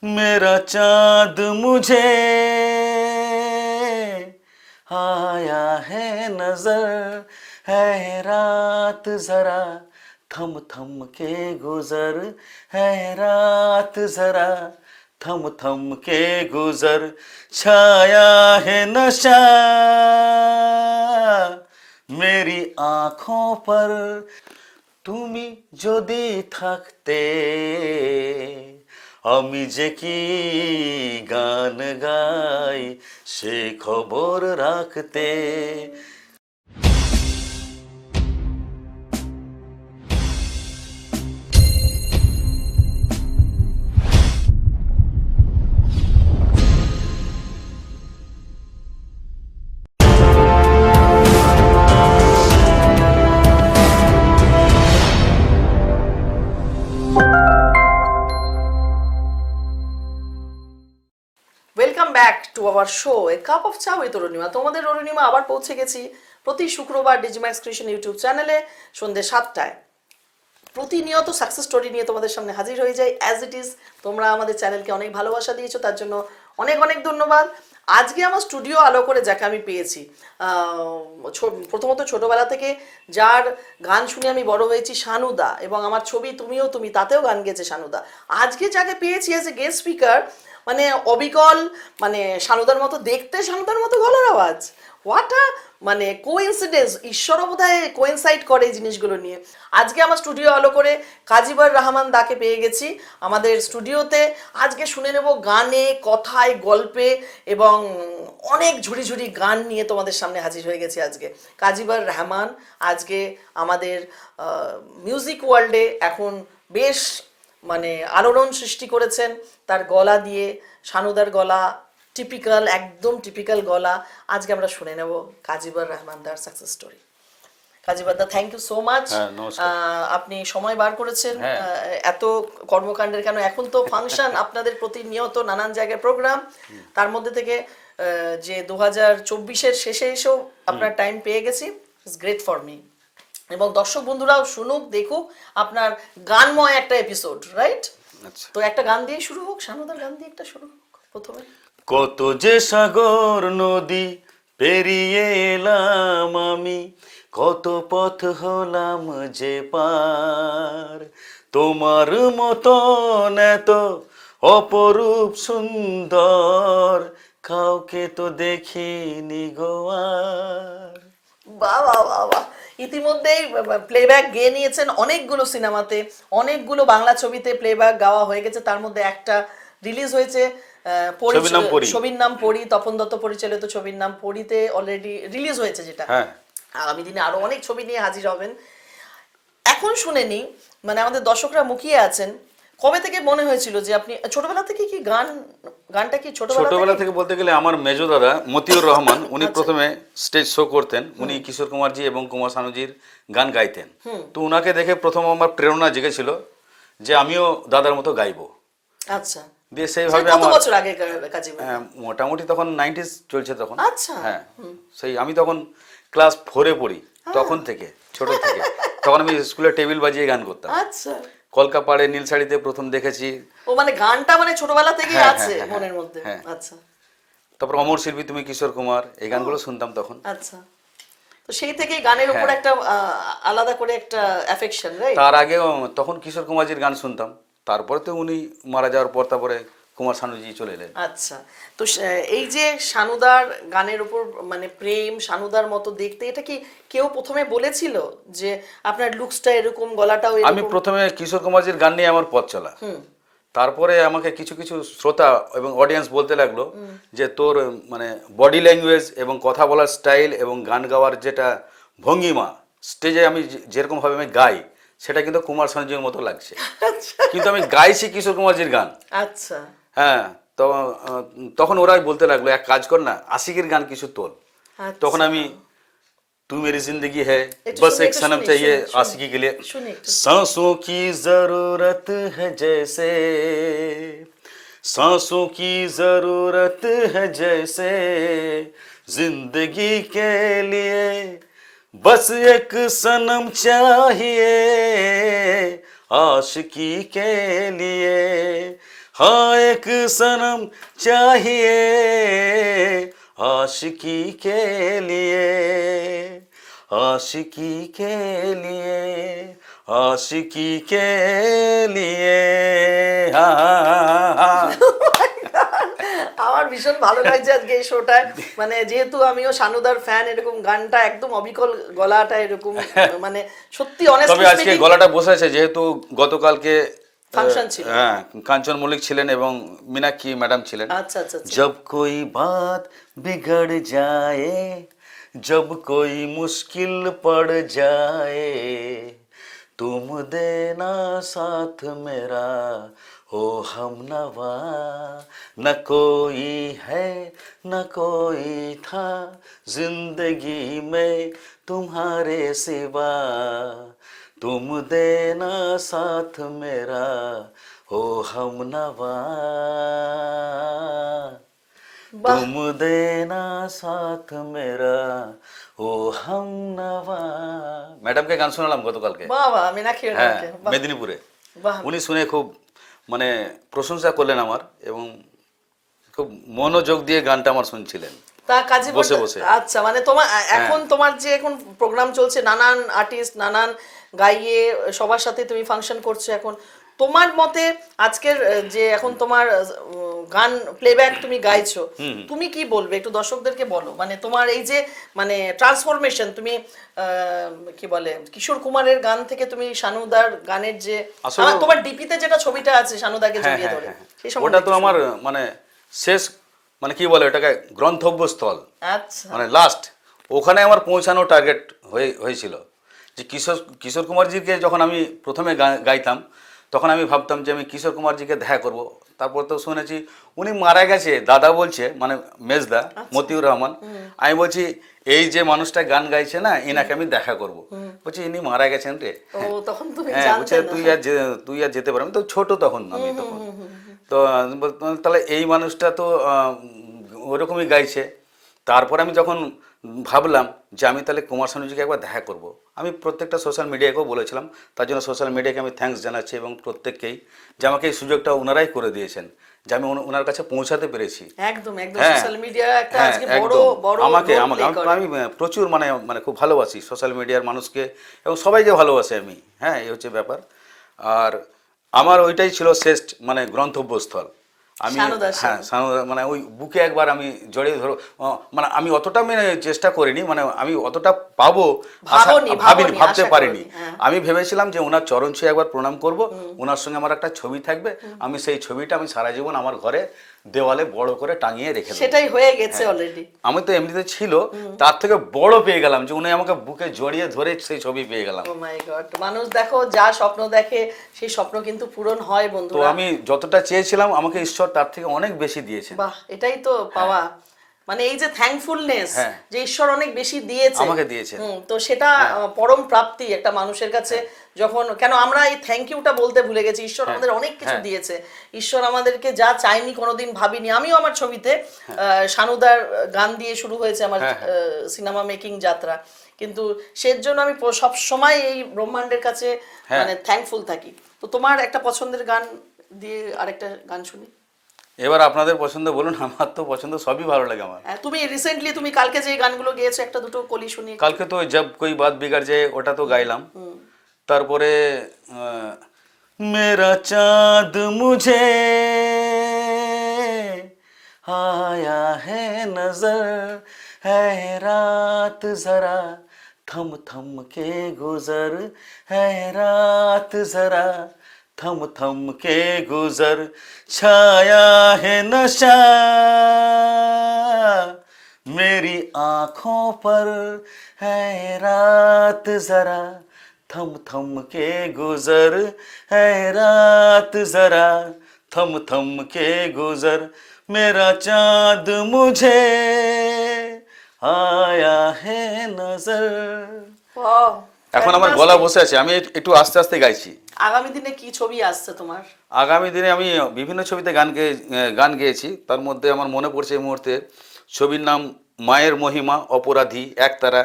मेरा चाँद मुझे आया है नजर, है रात जरा थम थम के गुजर, है रात जरा थम थम के गुजर, छाया है नशा मेरी आँखों पर, তুমি যদি থাকতে আমি যে কি গান গাই সে খবর রাখতে। Welcome back to our show A cup of চা উইথ অরুণিমা। তোমাদের অরুণিমা আবার পৌঁছে গেছি প্রতি শুক্রবার ডিজিম্যাক্স ক্রিয়েশন ইউটিউব চ্যানেলে সন্ধ্যে 7টায়। প্রতিনিয়ত সাকসেস স্টোরি নিয়ে তোমাদের সামনে হাজির হয়ে যাই অ্যাজ ইট ইজ। তোমরা আমাদের চ্যানেলকে অনেক ভালোবাসা দিয়েছো, তার জন্য অনেক অনেক ধন্যবাদ। আজকে আমার স্টুডিও আলো করে যাকে আমি পেয়েছি, প্রথমত ছোটবেলা থেকে যার গান শুনে আমি বড় হয়েছি, শানুদা, এবং আমার ছবি তুমিও তুমি তাতেও গান গেয়েছে শানুদা। আজকে যাকে পেয়েছি অ্যাজ এ গেস্ট স্পিকার, মানে অবিকল, মানে শানুদার মতো দেখতে, শানুদার মতো গলার আওয়াজ, হোয়াট আ মানে কোইন্সিডেন্স। ঈশ্বরও বোধহয় কোইনসাইড করে এই জিনিসগুলো নিয়ে। আজকে আমার স্টুডিও আলো করে কাজীবর রহমান দাকে পেয়ে গেছি আমাদের স্টুডিওতে। আজকে শুনে নেব গানে, কথায়, গল্পে এবং অনেক ঝুড়ি ঝুড়ি গান নিয়ে তোমাদের সামনে হাজির হয়ে গেছি আজকে। কাজীবর রহমান আজকে আমাদের মিউজিক ওয়ার্ল্ডে এখন বেশ মানে আলোড়ন সৃষ্টি করেছেন তার গলা দিয়ে। শানুদার গলা টিপিক্যাল, একদম টিপিক্যাল গলা। আজকে আমরা শুনে নেব কাজীবর রহমান দার সাকসেস স্টোরি। কাজীবর দা, থ্যাংক ইউ সো মাচ। আপনি সময় বার করেছেন এত কর্মকাণ্ডের, কেন এখন তো ফাংশন আপনাদের প্রতিনিয়ত নানান জায়গায় প্রোগ্রাম, তার মধ্যে থেকে যে 2024-এর শেষে এসেও আপনার টাইম পেয়ে গেছি। ইটস গ্রেট ফর মি, এবং দর্শক বন্ধুরাও শুনুক, দেখুক আপনার গানময় একটা এপিসোড, রাইট? তো একটা গান দিয়ে শুরু হোক, শানুদার গান দিয়ে একটা শুরু হোক প্রথমে। কত যে সাগর নদী পেরিয়ে এলাম আমি, কত পথ হলাম যে পার, তোমার মতন এত অপরূপ সুন্দর কাউকে তো দেখিনি গো আর। বাহ বাহ বাহ বাহ! ইতিমধ্যেই প্লেব্যাক গেয়ে নিয়েছেন অনেকগুলো সিনেমাতে, অনেকগুলো বাংলা ছবিতে প্লেব্যাক গাওয়া হয়ে গেছে। তার মধ্যে একটা রিলিজ হয়েছে, ছবির নাম পরি, তপন দত্ত পরিচালিত ছবির নাম পরিতে অলরেডি রিলিজ হয়েছে, যেটা আগামী দিনে আরো অনেক ছবি নিয়ে হাজির হবেন। এখন শুনে নি, মানে আমাদের দর্শকরা মুখিয়ে আছেন, কবে থেকে মনে হয়েছিল যে আপনি ছোটবেলা থেকে কি গানটা কি ছোটবেলা থেকে বলতে গেলে আমার মেজো দাদা মতিউর রহমান উনি প্রথমে স্টেজ শো করতেন। উনি কিশোর কুমারজি এবং কুমার শানুজির গান গাইতেন। তো উনাকে দেখে প্রথম আমার প্রেরণা জেগেছিল যে আমিও দাদার মতো গাইবো। আচ্ছা, দিয়ে সেইভাবে কত বছর আগে কাজী? মোটামুটি তখন 90s চলছে তখন। আচ্ছা, হ্যাঁ, সেই আমি তখন ক্লাস 4-এ পড়ি, তখন থেকে ছোট থেকে তখন আমি স্কুলে টেবিল বাজিয়ে গান করতাম। আচ্ছা, কলকাপাড়ে নীল শাড়িতে প্রথম দেখেছি। ও মানে গানটা মানে ছোটবেলা থেকেই আছে মনের মধ্যে। আচ্ছা, তারপর অমর শিল্পী তুমি কিশোর কুমার, এই গানগুলো শুনতাম তখন। আচ্ছা, তো সেই থেকেই গানের উপর একটা আলাদা করে একটা অ্যাফেকশন, রাইট? তার আগে তখন কিশোর কুমারজির গান শুনতাম, তারপরে তো উনি মারা যাওয়ার পর তারপরে কুমার শানুজি চলে এলেন। আচ্ছা, তো এই যে শানুদার গানের উপর মানে প্রেম, শানুদার মতো দেখতে, এটা কি কেউ প্রথমে বলেছিল যে আপনার লুকসটা এরকম, গলাটাও এরকম? আমি প্রথমে কিশোর কুমারজির গান নিয়ে আমার পথ চলা। তারপরে আমাকে কিছু কিছু শ্রোতা এবং অডিয়েন্স বলতে লাগলো যে তোর মানে বডি ল্যাঙ্গুয়েজ এবং কথা বলার স্টাইল এবং গান গাওয়ার যেটা ভঙ্গিমা, স্টেজে আমি যেরকম ভাবে আমি গাই সেটা কিন্তু কুমার শানুজির মতো লাগছে। কিন্তু আমি গাইছি কিশোর কুমারজির গান। আচ্ছা, হ্যাঁ, তো তখন ওরাই বলতে লাগলো এক কাজ কর না, আশিকের গান কিছু তোল। তখন আমি तू मेरी जिंदगी है बस एक सनम चाहिए आशिकी के लिए, सांसों की जरूरत है जैसे, सांसों की जरूरत है जैसे, जिंदगी के लिए बस एक सनम चाहिए आशिकी के लिए, हाँ एक सनम चाहिए आशिकी के लिए, आशिकी के लिए, आशिकी के लिए। हाँ हाँ हाँ। আমার ভীষণ ভালো লাগছে আজকে এই শোটায়, মানে যেহেতু আমিও শানুদার ফ্যান, এরকম গানটা একদম অবিকল, গলাটা এরকম, মানে সত্যি তবে অনেস্টলি আজকে গলাটা বসেছে যেহেতু গতকালকে ফাংশন ছিল। হ্যাঁ কাঞ্চন মল্লিক ছিলেন এবং মীনাক্ষী ম্যাডাম ছিলেন। আচ্ছা আচ্ছা আচ্ছা। जब कोई बात बिगड़ जाए, जब कोई मुश्किल पड़ जाए, तुम देना साथ मेरा ओ हमनवा, न कोई है न कोई था जिंदगी में तुम्हारे सिवा, तुम देना साथ मेरा ओ हमनवा, तुम देना साथ मेरा ও হামনাওয়া। ম্যাডামকে গান শোনালাম গতকালকে, বাহ বাহ, মীনাক্ষী হ্যাঁ ম্যাডামকে, বাহ মেদিনীপুরে। বাহ। উনি শুনে খুব মানে প্রশংসা করলেন আমার, এবং খুব মনোযোগ দিয়ে গানটা আমার শুনছিলেন তা কাজী বসে বলতে- বসে। আচ্ছা, মানে তোমার এখন তোমার যে এখন প্রোগ্রাম চলছে, নানান আর্টিস্ট নানান গাইয়ে সবার সাথে তুমি ফাংশন করছো, এখন তোমার মতে আজকের যে এখন তোমার গান প্লেব্যাক তুমি গাইছো, তুমি কি বলবে একটু দর্শকদেরকে বলো, মানে তোমার এই যে মানে ট্রান্সফরমেশন, তুমি কি বলে কিশোর কুমারের গান থেকে তুমি শানুদার গানের যে আসলে- তোমার ডিপিতে যেটা ছবিটা আছে শানুদাকে হ্যাঁ জড়িয়ে হ্যাঁ ধরে, হ্যাঁ, সেই সম্বন্ধে ওটা তো কিছু আমার মানে শেষ, মানে কি বলে ওটাকে গন্তব্যস্থল, আচ্ছা মানে লাস্ট, ওখানে আমার পৌঁছানো টার্গেট হয়েছিল। যে কিশোর কুমারজিকে যখন আমি প্রথমে গাইতাম, তখন আমি ভাবতাম যে আমি কিশোর কুমারজিকে দেখা করব। তারপর তো শুনেছি উনি মারা গেছে, দাদা বলছে, মানে মেজদা মতিউর রহমান। আমি বলছি এই যে মানুষটা গান গাইছে না, এনাকে আমি দেখা করব। বলছি ইনি মারা গেছেন রে। ও তখন তুমি হ্যাঁ বলছে জানতে না। তুই আর যেতে পারবি না, তো ছোট তখন আমি তখন। তো তাহলে এই মানুষটা তো ওরকমই গাইছে। তারপর আমি যখন ভাবলাম যে আমি তাহলে কুমার শানুজিকে একবার দেখা করব, আমি প্রত্যেকটা সোশ্যাল মিডিয়াকেও বলেছিলাম, তার জন্য সোশ্যাল মিডিয়াকে আমি থ্যাঙ্কস জানাচ্ছি, এবং প্রত্যেককেই যে আমাকে এই সুযোগটা ওনারাই করে দিয়েছেন, যে আমি ওনার কাছে পৌঁছাতে পেরেছি। একদম একদম, হ্যাঁ, সোশ্যাল মিডিয়া একটা হ্যাঁ, আজকে বড় একদম। বড় আমাকে role আমাকে play আমি করে। আমি প্রচুর মানে মানে খুব ভালোবাসি সোশ্যাল মিডিয়ার মানুষকে, এবং সবাইকে ভালোবাসি আমি। হ্যাঁ, এই হচ্ছে ব্যাপার। আর আমার ওইটাই ছিল শেষ মানে গন্তব্যস্থল। আমি শানুদার হ্যাঁ শানুদা মানে ওই বুকে একবার আমি জড়িয়ে ধরো, মানে আমি অতটা মানে চেষ্টা করিনি, মানে আমি অতটা পাবো ভাবতে আশা পারিনি। করনি, হ্যাঁ। আমি ভেবেছিলাম যে ওনার চরণ ছুঁয়ে একবার প্রণাম করব, ওনার সঙ্গে আমার একটা ছবি থাকবে, আমি সেই ছবিটা আমি সারা জীবন আমার ঘরে দেওয়ালে বড় করে টাঙিয়ে রেখে দেবো। সেটাই হয়ে গেছে অলরেডি। আমি তো এমনিতে ছিল, তার থেকে বড় পেয়ে গেলাম যে উনি আমাকে বুকে জড়িয়ে ধরে সেই ছবি পেয়ে গেলাম। ও মাই গড, মানুষ দেখো যা স্বপ্ন দেখে সেই স্বপ্ন কিন্তু পূরণ হয় তো বন্ধুরা। আমি যতটা চেয়েছিলাম আমাকে ঈশ্বর তার থেকে অনেক বেশি দিয়েছেন। বাহ, এটাই তো পাওয়া, মানে এই যে থ্যাঙ্কফুলনেস, হ্যাঁ। যে ঈশ্বর অনেক বেশি দিয়েছে আমাকে দিয়েছেন। তো সেটা পরম প্রাপ্তি একটা মানুষের কাছে। যখন কেন আমরা এই থ্যাংক ইউটা বলতে ভুলে গেছি, ঈশ্বর আমাদের অনেক কিছু দিয়েছে, ঈশ্বর আমাদেরকে যা চাইনি কোনোদিন ভাবিনি। আমিও আমার ছবিতে শানুদার গান দিয়ে শুরু হয়েছে আমার সিনেমা মেকিং যাত্রা, কিন্তু সেজন্য আমি সব সময় এই ব্রহ্মাণ্ডের কাছে মানে থ্যাঙ্কফুল থাকি। তো তোমার একটা পছন্দের গান দিয়ে আরেকটা গান শুনি। এবার আপনাদের পছন্দ বলুন, আমার তো পছন্দ সবই ভালো লাগে আমার। তুমি রিসেন্টলি তুমি কালকে যে গানগুলো গেয়েছো একটা দুটো কলি শুনি। কালকে তো জব কোই বাত বিগড় যায় ওটা তো গাইলাম, তারপরে মেরা চাঁদ মুঝে আয়া হে নজর है रात जरा थम थम के गुजर है रात जरा थम थम के गुजर छाया है नशा मेरी आँखों पर है रात जरा थम थम के गुजर है रात जरा थम थम के गुजर मेरा चाँद मुझे आया है नजर। Wow, এখন আমার fantastic. গলা বসে আছে, আমি একটু আস্তে আস্তে গাইছি। আগামী দিনে কি ছবি আসছে তোমার? আগামী দিনে আমি বিভিন্ন ছবিতে গান গেয়েছি, তার মধ্যে আমার মনে পড়ছে এই মুহূর্তে ছবির নাম মায়ের মহিমা, অপরাধী, একতারা।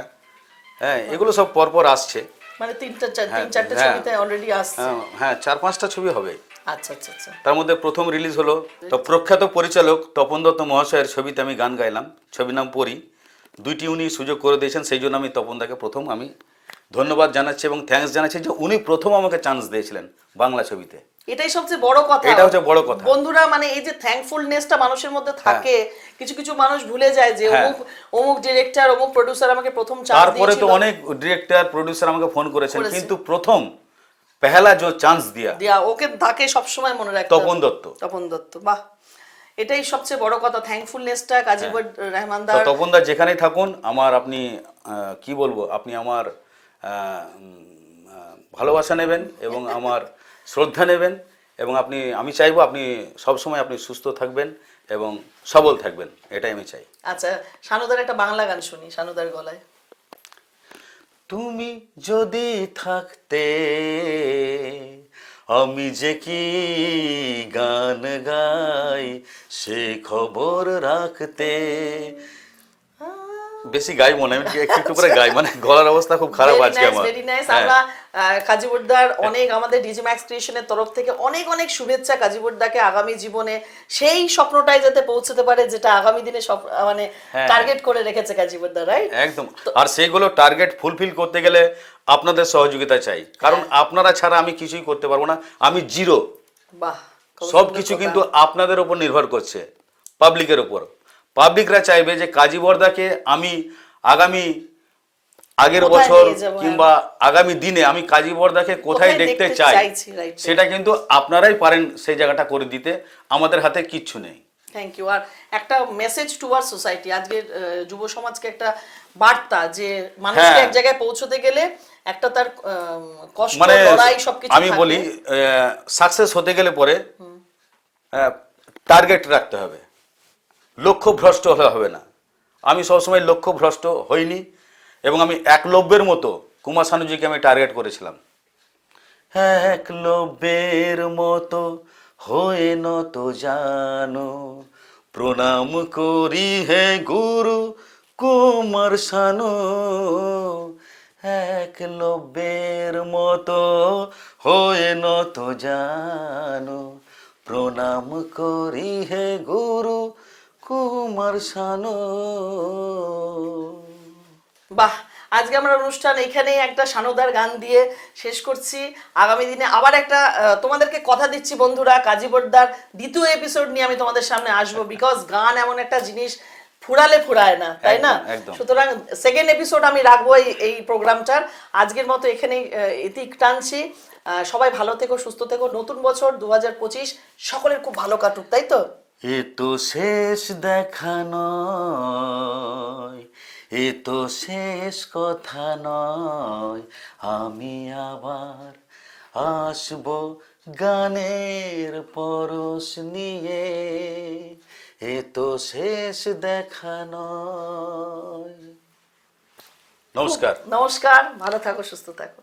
হ্যাঁ, এগুলো সব পরপর আসছে। মানে তিন চারটে ছবিতে অলরেডি আসছে। হ্যাঁ 4-5টা ছবি হবে। আচ্ছা আচ্ছা আচ্ছা। তার মধ্যে প্রথম রিলিজ হলো তো প্রখ্যাত পরিচালক তপন দত্ত মহাশয়ের ছবিতে আমি গান গাইলাম, ছবির নাম পরি। দুইটি উনি সুযোগ করে দিয়েছেন, সেই জন্য আমি তপনদাকে প্রথম আমি ধন্যবাদ জানাচ্ছি এবং থ্যাঙ্কস জানাচ্ছি যে উনি প্রথম আমাকে চান্স দিয়েছিলেন বাংলা ছবিতে। এটাই সবচেয়ে বড় কথা। এটা হচ্ছে বড় কথা। বন্ধুরা, মানে এই যে থ্যাঙ্কফুলনেসটা মানুষের মধ্যে থাকে, কিছু কিছু মানুষ ভুলে যায় যে অমুক অমুক ডিরেক্টর অমুক প্রোডিউসার আমাকে প্রথম চান্স দিয়েছিল। তারপরে তো অনেক ডিরেক্টর প্রোডিউসার আমাকে ফোন করেছেন, কিন্তু প্রথম পহেলা जो চান্স দিয়া ওকে তাকে সবসময় মনে রাখতে তপন দত্ত। তপন দত্ত, বাহ, এটাই সবচেয়ে বড় কথা, থ্যাঙ্কফুলনেসটা। কাজী রহমানদার তপনদা যেখানেই থাকুন আমার আপনি কি বলবো, আপনি আমার ভালোবাসা নেবেন এবং আমার শ্রদ্ধা নেবেন এবং আমি চাইবো আপনি সবসময় আপনি সুস্থ থাকবেন এবং সবল থাকবেন, এটাই আমি চাই। আচ্ছা, শানুদার একটা বাংলা গান শুনি শানুদার গলায়। তুমি যদি থাকতে আমি যে কি গান গাই সে খবর রাখতে। বেশি গাই মনে আমি একটু করে গাই, মানে গলার অবস্থা খুব খারাপ আজকে আমার। Very nice. আমরা কাজী বোর্দার অনেক, আমাদের ডিজি ম্যাক্স ক্রিয়েশনের তরফ থেকে অনেক অনেক শুভেচ্ছা কাজী বোর্দাকে আগামী জীবনে সেই স্বপ্নটাই যাতে পৌঁছতে পারে যেটা আগামী দিনে সব মানে টার্গেট করে রেখেছে কাজী বোর্দার, রাইট? একদম। আর সেইগুলো টার্গেট ফুলফিল করতে গেলে আপনাদের সহযোগিতা চাই, কারণ আপনারা ছাড়া আমি কিছুই করতে পারবো না, আমি জিরো। বাহ, সব কিছু কিন্তু আপনাদের উপর নির্ভর করছে, পাবলিকের উপর। পাবলিকরা চাইবে যে কাজী বর্দাকে আমি আগের বছর কিংবা আগামী দিনে আমি কাজী বর্দাকে কোথায় দেখতে চাই, সেটা কিন্তু আপনারাই পারেন সেই জায়গাটা করে দিতে, আমাদের হাতে কিচ্ছু নেই। Thank you. আর একটা মেসেজ টু আওয়ার সোসাইটি, আজকের যুব সমাজকে একটা বার্তা যে মানুষকে এক জায়গায় পৌঁছতে গেলে একটা তার কষ্ট, লড়াই সবকিছু আমি বলি সাকসেস হতে গেলে পরে টার্গেট রাখতে হবে, লক্ষ্য ভ্রষ্ট হলে হবে না। আমি সবসময় লক্ষ্য ভ্রষ্ট হইনি এবং আমি একলব্যের মতো কুমার শানুজিকে আমি টার্গেট করেছিলাম। একলব্যের মতো হয়ে নত জানো, প্রণাম করি হে গুরু কুমার শানু। একলব্যের মতো হয়ে নত জানো, প্রণাম করি হে গুরু কুমার শানু। বাহ, আজকে আমরা অনুষ্ঠান এখানেই একটা শানুদার গান দিয়ে শেষ করছি। আগামী দিনে আবার একটা তোমাদেরকে কথা দিচ্ছি বন্ধুরা, কাজী বোর্দার দ্বিতীয় এপিসোড নিয়ে আমি তোমাদের সামনে আসবো, বিকজ গান এমন একটা জিনিস ফুরালে ফুরায় না, তাই না? সুতরাং সেকেন্ড এপিসোড আমি রাখবো এই প্রোগ্রামটার। আজকের মতো এখানেই ইতি টানছি। সবাই ভালো থেকো, সুস্থ থেকো। নতুন বছর 2025 সকলের খুব ভালো কাটুক, তাই তো? এ তো শেষ দেখা নয়, এ তো শেষ কথা নয়, আমি আবার আসবো গানের পরশ নিয়ে। এ তো শেষ দেখা নয়। নমস্কার। নমস্কার, ভালো থাকো, সুস্থ থাকো।